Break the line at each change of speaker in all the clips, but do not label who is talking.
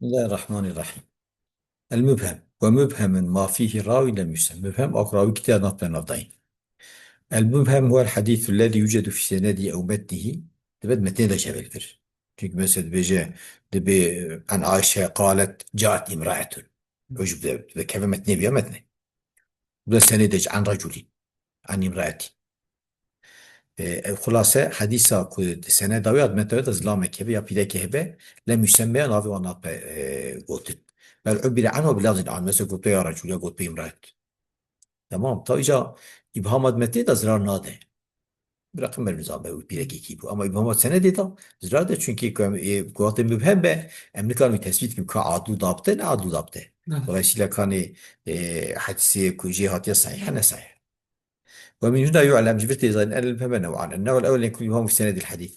بسم الله الرحمن الرحيم. المبهم ومبهم ما فيه راوي لم يسلم مبهم أو راوي كتير نطبع نطعين. المبهم هو الحديث الذي يوجد في سنده أو متنه تبد متن لا شبه الفر. تيجي مثلا بيجي دبي عن عائشة قالت جاءت امرأة وجب كيف متن بها متن بدا سندج عن رجل عن امرأة. خلاصة حديثة سنة وياد متى زلامة كبيرة بلا كهبة لم يسمى نافي ونطبع قلت بل عبر عنه بلفظ عن مثل قلت يا رجل يا قلت امرأة. تمام تا اینجا ابهامات متنی دا زرار ناده برقم بر نظام به بیرکی کی بو اما ابهامات سندی دا زرار ده چونکی قوات مبهم به امریکا می تثبیت که عادل ضابطه نه عادل ضابطه dolayısıyla kan hadisi كوجي هاتي صحيح نه صحيح. ومن هنا يعلم جبرت أيضا أن الفهم نوعان. النوع الأول يكون يبهم في سند الحديث.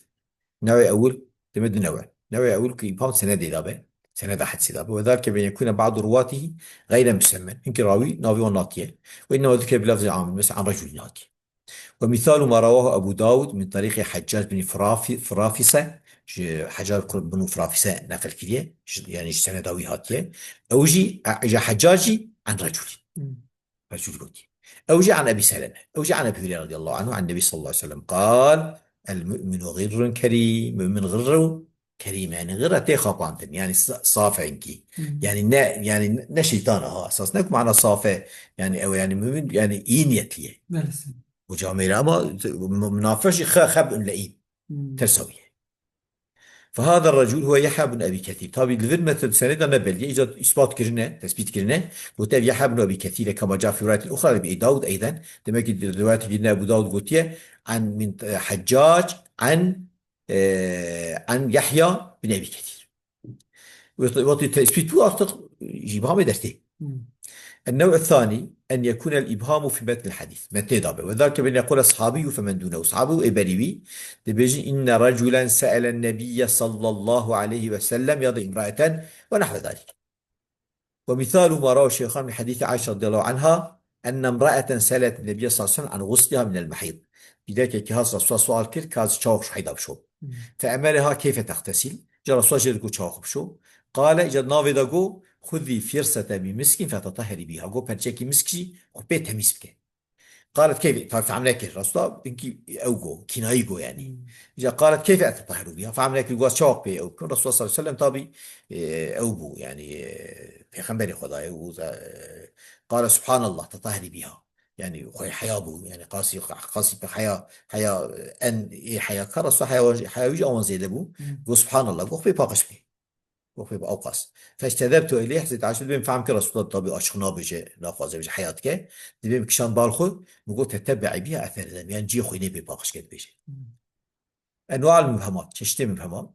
النوع الأول تمد نوع الأول يبهم سند إضافة سند حديث إضافة وذلك بأن يكون بعض رواته غير مسمى يمكن راوي ناوي وناطية وإنما ذكر بلفظ عام مثل عن رجل ناطي. ومثال ما رواه أبو داود من طريق حجاج بن فرافصة حجاج بن فرافصة نفل كذا يعني سنداوي هاتيه أوجي إجا حجاجي عن رجل رجل قدي أوجي عن أبي سلمة أوجي عن أبي هريرة رضي الله عنه عن النبي صلى الله عليه وسلم قال المؤمن غر كريم من غر كريم يعني غير تيخا عندهم يعني صافع انكي يعني يعني نشيطانة ها اساس نك معنى صافع يعني او يعني مؤمن يعني اينيتليه وجاميرا اما منافش خب لئيم تسوي. فهذا الرجل هو يحيى بن ابي كثير طبعا لذمة سند نبل اجى اثبات كرنا تثبيت كرنا وتابع يحيى بن ابي كثير كما جاء في روايه اخرى لابي داود ايضا دمك روايه لنا ابو داود قلت عن من حجاج عن عن يحيى بن ابي كثير وطي تثبيت اعتقد يجيبها ما درته. النوع الثاني أن يكون الإبهام في متن الحديث متن ضابط وذلك بأن يقول أصحابي فمن دونه أصحابه إبريوي تبيجي إن رجلا سأل النبي صلى الله عليه وسلم يضي امرأة ونحو ذلك. ومثال ما روى الشيخان من حديث عائشة رضي الله عنها أن امرأة سألت النبي صلى الله عليه وسلم عن غسلها من المحيض بذلك كهذا رسول سؤال كل كاز شاوخ حيدا بشو فأمرها كيف تغتسل جاء رسول جلكو شاوخ بشو قال إذا نافذ جو خذي فرصة بمسك فتطهري بها جو بنشكي مسكي وبيت تميز بك. قالت كيف طيب فعملك الرسول إنك أوجو كنايجو يعني إذا قالت كيف أتطهر بها فعملك الجواز شاق بي أو كن الرسول صلى الله عليه وسلم طبي أوجو يعني في خنبري خداي قال سبحان الله تطهري بها يعني خوي حياة بو يعني قاسي بحياة حياة أن إيه حياة كرس حياة وجه أون زي لبو قال سبحان الله قال في باقش بي وفي أوقاس فاجتذبت إليه حسيت عشان بين فهم كرس طبي أشخنا بيجي لا فاز بيجي حياتك دبي كشان بالخو نقول تتبع بها أثر ذم يعني جي خويني بباقش كده بيجي. أنواع المبهمات شتى مبهمات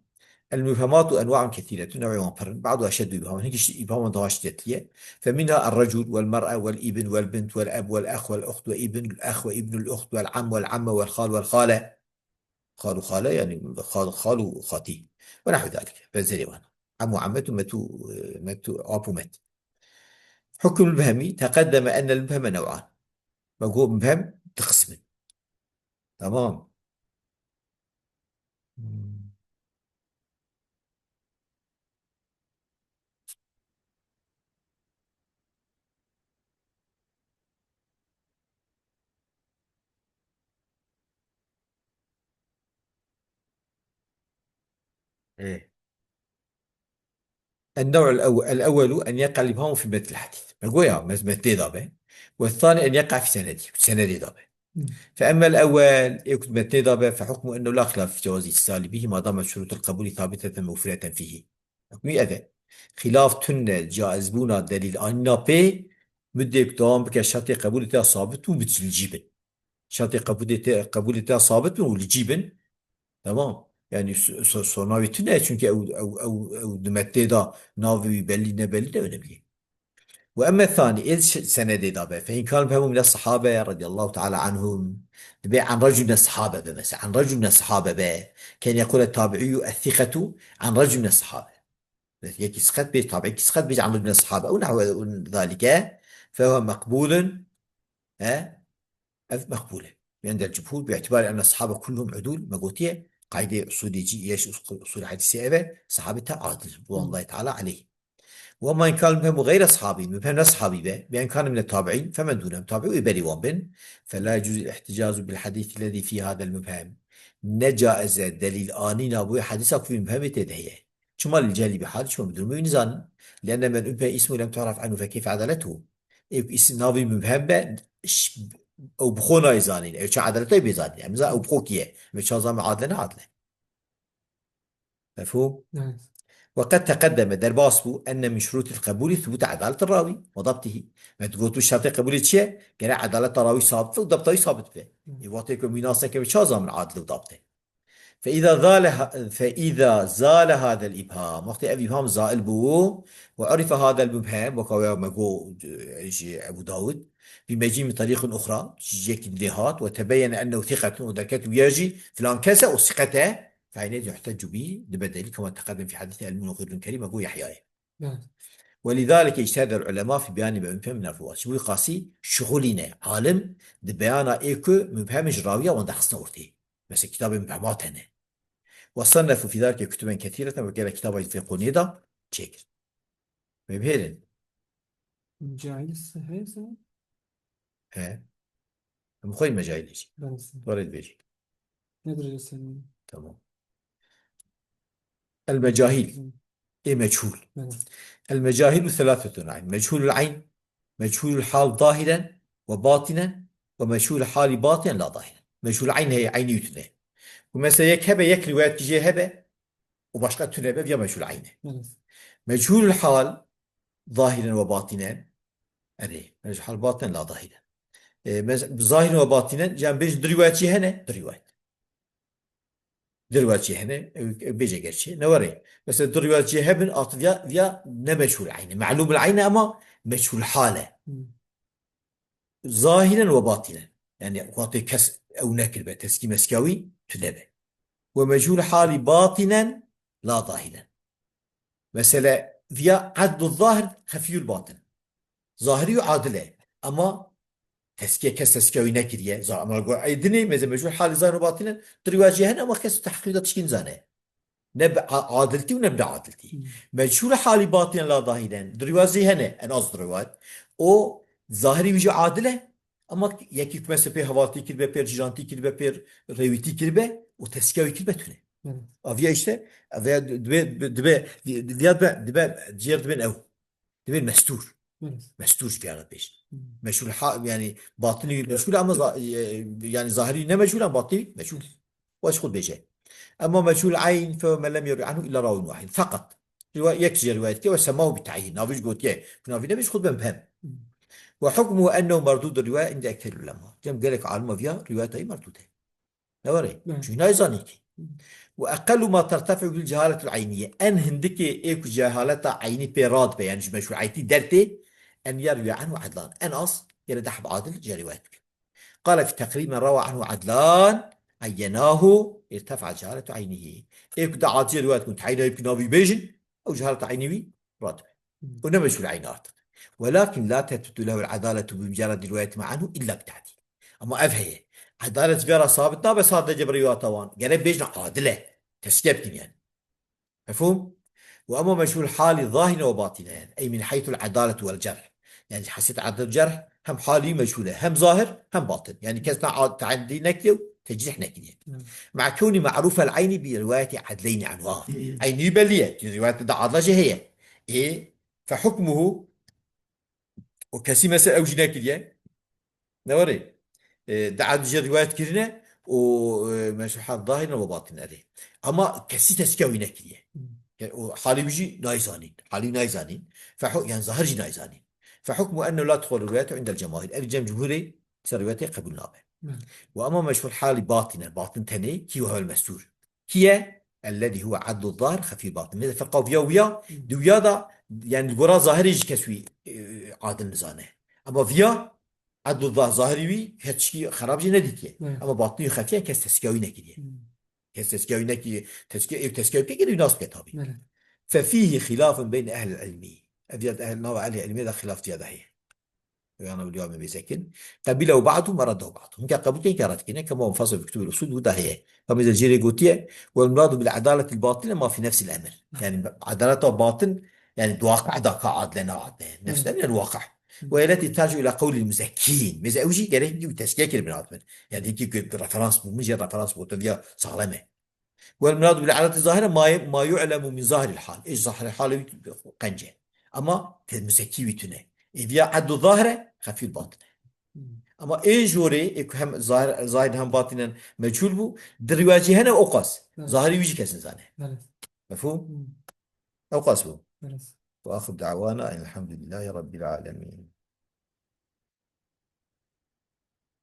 المبهمات أنواع كثيرة نوع وفرن بعضها أشد إبهاما هيك إبهاما ضواشتية فمنها الرجل والمرأة والابن والبنت والأب والأخ والأخت وابن الأخ وابن الأخت والعم والعمة والخال والخالة خال وخالة يعني خال وخاتي ونحو ذلك فزري وانا عم وعمته ماتوا أبو مات. حكم البهمي تقدم أن البهم نوعان موجود مبهم تقسم. تمام. مم. إيه. النوع الأول أن يقع الإبهام في متن الحديث نقول يا متن ضابط والثاني أن يقع في سندي ضابط. فأما الأول يكتب متن ضابط فحكمه أنه لا خلاف في جواز الاتصال به ما دامت شروط القبول ثابتة موفرة فيه. حكمي أذى خلاف تن جائز بونا دليل أن بي مدك دوام بك شرط قبول تا ثابت وبتجيبن شرط قبول تا ثابت والجيبن. تمام يعني ناوي تنه çünkü أو دمتي دا ناوي بلي نبلي ده ونبلي. وأما الثاني إذ سند دابه فإن كان فهم من الصحابة رضي الله تعالى عنهم تبع عن رجل من الصحابة مثلا عن رجل من الصحابة كان يقول التابعي الثقة عن رجل من الصحابة يكي سخط بيج تابعي سخط بيج عن رجل من الصحابة أو نحو ذلك فهو مقبول. ها مقبولة عند الجمهور باعتبار أن الصحابة كلهم عدول مقوتية قاعدة أصول يجي إيش أصول حديث أبا صحابتها عادل رضوان الله تعالى عليه. وما إن كان المبهم غير أصحابي، المبهم أصحابي به بأن كان من التابعين فمن دونهم تابعوا يبري بن، فلا يجوز الاحتجاج بالحديث الذي في هذا المبهم. نجائز دليل آني نابوي حديثك في المبهم تدهيه، شمال الجهل بحال شو بدون ميزان، لأن من أنبه اسمه لم تعرف عنه فكيف عدلته؟ اسم نابي مبهم به أو بخونا يزانين أو شو عدلته بيزانين يعني أو بخوكيه مش هذا عادلنا عادله. مفهوم؟
نعم.
وقد تقدم درباسبو أن من شروط القبول ثبوت عدالة الراوي وضبطه. ما تقولوا شرط قبول شيء كان عدالة الراوي ثابتة وضبطه ثابت به، يواتيكم مناسك بشازا من عادل وضبطه. فإذا زال هذا الإبهام، وقت الإبهام زائل بو وعرف هذا المبهم وكوي مقو أبو داود بمجيء من طريق أخرى جيك الليهات وتبين أنه ثقة وذكرت ويجي فلان كذا وثقته، فحينئذ يحتج به لبدل كما تقدم في حديث المنوخر الكريم أبو يحيى.
نعم.
ولذلك اجتهد العلماء في بيان مبهم من الرواة شو قاسي شغلنا عالم ببيان ايكو مبهم راوية وندخسنا ورتي بس كتاب مبهمات هنا، وصنفوا في ذلك كتبا كثيرة وقال كتابا في قنيدة تشيكر مبهرن.
جاهل الصحيح صح؟
ها مخوي مجايل يجي
بس
ورد بيجي.
ندرج السنين.
تمام. المجاهيل ايه مجهول.
نعم.
المجاهيل ثلاثة نوع: مجهول العين، مجهول الحال ظاهرا وباطنا، ومجهول الحال باطنا لا ظاهرا. مجهول العين هي عيني يتنه، ومثلا يك هبه يك رواية تجي هبه وباشقة تنبه يا مجهول العين.
نعم.
مجهول الحال ظاهرا وباطنا أري مجهول الحال باطنا لا ظاهرا. ظاهرا وباطنا جنبش درواية هنا درواتي هنا بيجي قرشي نوري بس درواتي هبن أطفيا يا نمشهور العين معلوم العين أما مشهور الحالة ظاهرا وباطنا، يعني واطي كس أو نكر تسكي مسكاوي تدبه. ومجهول حالي باطنا لا ظاهرا، مثلا فيا عدل الظاهر خفي الباطن ظاهري عادله أما تسكية كس تسكيوي نكريه ظاهر أما أقول أيدني مثلا مجهول حالي ظاهر وباطنا درواتي هنا أما كس تحقيق تشكين زانه نب عادلتي ونبدا عادلتي. مجهول حالي باطنا لا ظاهرا دروازي هنا انا قصد رواد او ظاهري بيجي عادله اما يكي مثلا في هواتي كلبه بير جيرانتي كلبه بير ريوتي كلبه وتسكاوي كلبه تونه افيا işte افيا دبي دبي جير دبن او دبي مستور مستور في على بيش مجهول يعني باطني مجهول اما يعني ظاهري نه مجهول باطني مجهول واش خد بيجي. أما مجهول عين فمن لم يروي عنه إلا راوي واحد فقط يكفي روايتك وسماه بالتعيين نافيش قلت يا نافي نبيش خد بمفهم. وحكمه أنه مردود الرواية عند أكثر العلماء كم قال لك عالم فيها روايته مردودة نوري شو نايزانيك. وأقل ما ترتفع به الجهالة العينية أن هندك إيكو جهالة عيني بيراد يعني مجهول عيني درتي أن يروي عنه عدلان أن أص يردحب عادل جا روايتك. قال في تقريب من روى عنه عدلان عيناه ارتفع جهالة عينه. إيك دعاتي رواية كنت عينه يمكن نبي بيجن أو جهالة عينه راتب ونمش في العينات، ولكن لا تثبت له العدالة بمجرد الرواية عنه إلا بتعديل. أما أفهي عدالة فيرا صابتنا بس هذا جبر رواية طوان قال بيجن عادلة تسكبتن يعني مفهوم. وأما مجهول حالي ظاهرا وباطنا يعني أي من حيث العدالة والجرح، يعني حسيت عدل الجرح هم حالي مجهولة هم ظاهر هم باطن يعني كسنا تعدي نكلي تجريح نكلي مع كوني معروف العين برواية عدلين عنها عيني بلية رواية عدلة هي إيه فحكمه وكسي مثلا أوجي نكلي نوري دعاد جي رواية كرنا ومشروحات ظاهرا وباطنا عليه أما كسي تسكوي نكلي يعني حالي بيجي نايزانين حالي نايزانين يعني ظاهر جي نايزانين فحكمه أنه لا تدخل روايته عند الجماهير الجم جمهوري روايته قبولنا به. وأما مشهور حالي باطنا باطن تاني كي هو المستور هي الذي هو عدل الظاهر خفي باطن إذا فرقوا فيا ويا دويا دا يعني القرى ظاهري يجي كسوي عادل نزانه أما فيا عدل الظاهر ظاهري وي هتشكي خراب جي نديتيه أما باطني خفيا كس تسكوي نكديه كس تسكوي نكي تسكوي كي يناس كتابي. ففيه خلاف بين أهل العلم أبيض أهل النوع عليه علمي هذا خلاف تياده هي يعني اليوم بيسكن قبله بعضهم ورده بعضهم كقبلتين كارتكين كما منفصل في كتب الأصول وده هي فمثل جيري قوتيه والمراد بالعدالة الباطنة ما في نفس الأمر يعني عدالة باطن يعني الواقع ده كعادلنا عادلنا نفس
Evet.
ده من الواقع.
Hı.
وهي التي ترجع إلى قول المزكين مزاوجي جريه دي وتسكيك البنات يعني هيك رفرنس مش رفرنس بوتديا صالمة. والمراد بالعادة الظاهرة ما يعلم من ظاهر الحال إيش ظاهر الحال قنجة أما المزكي وتنه إذا عد ظاهرة خفي الباطن.
Hı.
أما إيه جوري هم ظاهر هم باطنا مجهول بو درواجي هنا أوقاس
Evet.
ظاهري ويجي كسن زانه.
Evet.
مفهوم؟
Hı.
أوقاس بو.
Evet.
وآخر دعوانا أن الحمد لله رب العالمين.